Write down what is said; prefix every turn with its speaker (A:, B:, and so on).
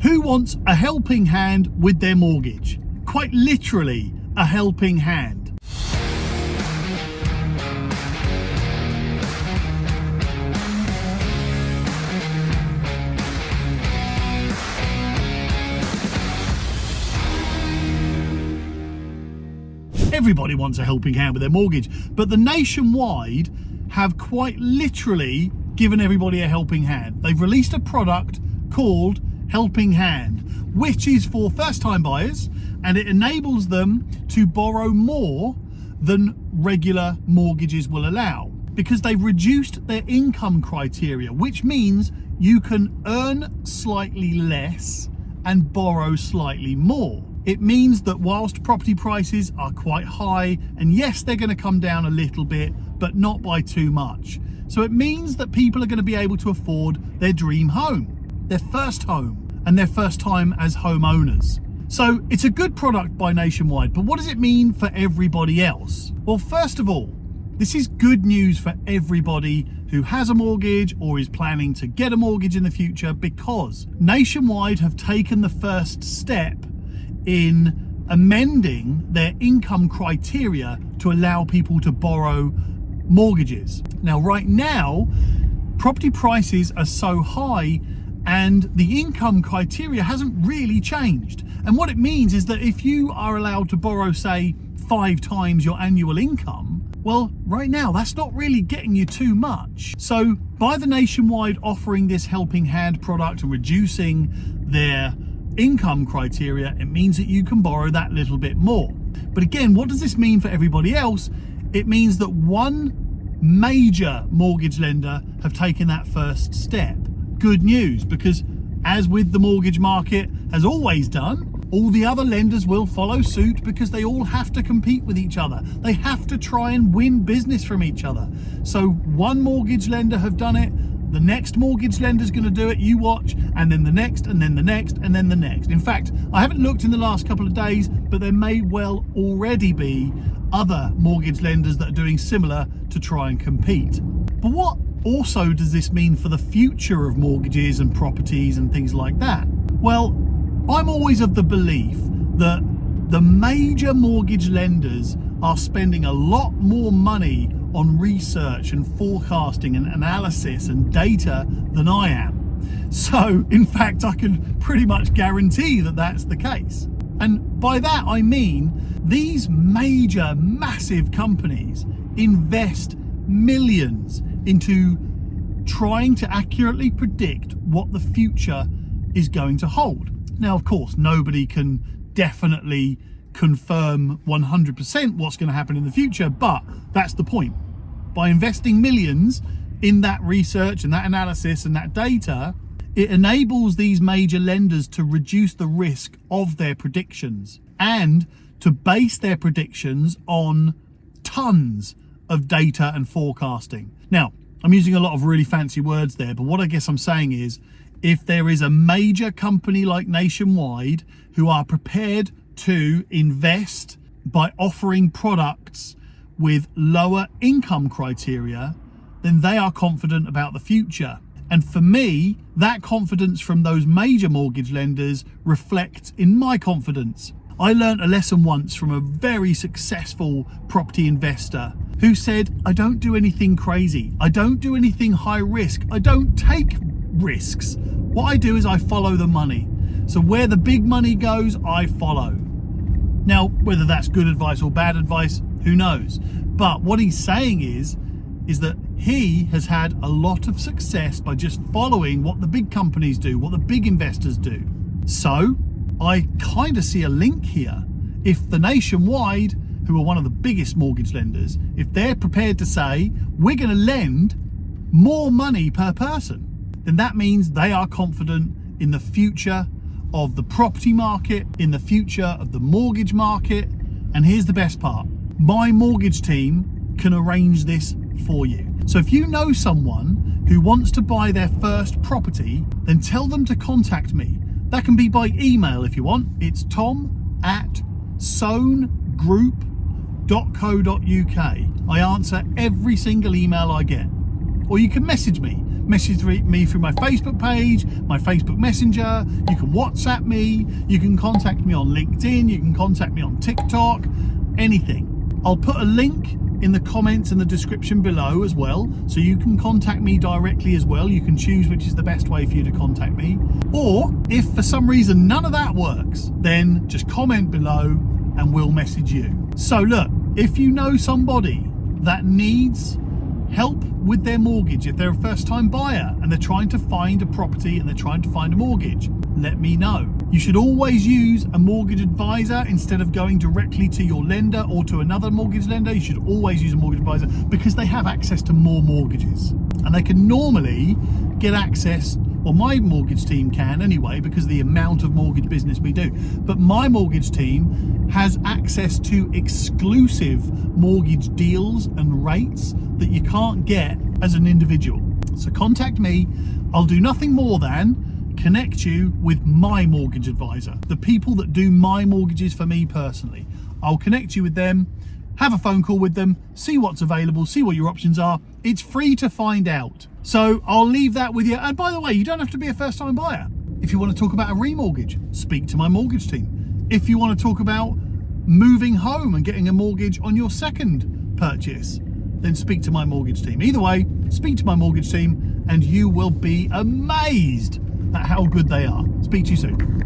A: Who wants a helping hand with their mortgage? Quite literally, a helping hand. Everybody wants a helping hand with their mortgage, but the Nationwide have quite literally given everybody a helping hand. They've released a product called Helping Hand, which is for first-time buyers, and it enables them to borrow more than regular mortgages will allow, because they've reduced their income criteria, which means you can earn slightly less and borrow slightly more. It means that whilst property prices are quite high, and yes, they're going to come down a little bit, but not by too much. So it means that people are going to be able to afford their dream home, their first home, and their first time as homeowners. So it's a good product by Nationwide, but what does it mean for everybody else? Well, first of all, this is good news for everybody who has a mortgage or is planning to get a mortgage in the future, because Nationwide have taken the first step in amending their income criteria to allow people to borrow mortgages. Now, right now, property prices are so high and the income criteria hasn't really changed. And what it means is that if you are allowed to borrow, say, 5 times your annual income, well, right now, that's not really getting you too much. So by the Nationwide offering this helping hand product and reducing their income criteria, it means that you can borrow that little bit more. But again, what does this mean for everybody else? It means that one major mortgage lender have taken that first step. Good news, because as with the mortgage market has always done, all the other lenders will follow suit, because they all have to compete with each other. They have to try and win business from each other. So one mortgage lender have done it, the next mortgage lender is going to do it, you watch, and then the next, and then the next, and then the next. In fact, I haven't looked in the last couple of days, but there may well already be other mortgage lenders that are doing similar to try and compete. But what also does this mean for the future of mortgages and properties and things like that? Well, I'm always of the belief that the major mortgage lenders are spending a lot more money on research and forecasting and analysis and data than I am. So in fact, I can pretty much guarantee that that's the case. And by that I mean these major, massive companies invest millions into trying to accurately predict what the future is going to hold. Now, of course, nobody can definitely confirm 100% what's going to happen in the future, but that's the point. By investing millions in that research and that analysis and that data, it enables these major lenders to reduce the risk of their predictions and to base their predictions on tons of data and forecasting. Now, I'm using a lot of really fancy words there, but what I guess I'm saying is, if there is a major company like Nationwide who are prepared to invest by offering products with lower income criteria, then they are confident about the future. And for me, that confidence from those major mortgage lenders reflects in my confidence. I learned a lesson once from a very successful property investor who said, I don't do anything crazy. I don't do anything high risk. I don't take risks. What I do is I follow the money. So where the big money goes, I follow. Now, whether that's good advice or bad advice, who knows? But what he's saying is that he has had a lot of success by just following what the big companies do, what the big investors do. So I kind of see a link here. If the Nationwide, who are one of the biggest mortgage lenders, if they're prepared to say, we're going to lend more money per person, then that means they are confident in the future of the property market, in the future of the mortgage market. And here's the best part. My mortgage team can arrange this for you. So if you know someone who wants to buy their first property, then tell them to contact me. That can be by email if you want. It's tom@soanegroup.co.uk. I answer every single email I get. Or you can message me. message me through my Facebook page, my Facebook Messenger. You can WhatsApp me. You can contact me on LinkedIn. You can contact me on TikTok, anything. I'll put a link in the comments and the description below as well, so you can contact me directly as well. You can choose which is the best way for you to contact me. Or if for some reason none of that works, then just comment below and we'll message you. So look, if you know somebody that needs help with their mortgage, if they're a first-time buyer and they're trying to find a property and they're trying to find a mortgage, let me know. You should always use a mortgage advisor instead of going directly to your lender or to another mortgage lender. You should always use a mortgage advisor because they have access to more mortgages, and they can normally get access, well, my mortgage team can anyway, because of the amount of mortgage business we do. But my mortgage team has access to exclusive mortgage deals and rates that you can't get as an individual. So contact me. I'll do nothing more than connect you with my mortgage advisor, the people that do my mortgages for me personally. I'll connect you with them, have a phone call with them, see what's available, see what your options are. It's free to find out. So I'll leave that with you. And by the way, you don't have to be a first-time buyer. If you want to talk about a remortgage, speak to my mortgage team. If you want to talk about moving home and getting a mortgage on your second purchase, then speak to my mortgage team. Either way, speak to my mortgage team and you will be amazed at how good they are. Speak to you soon.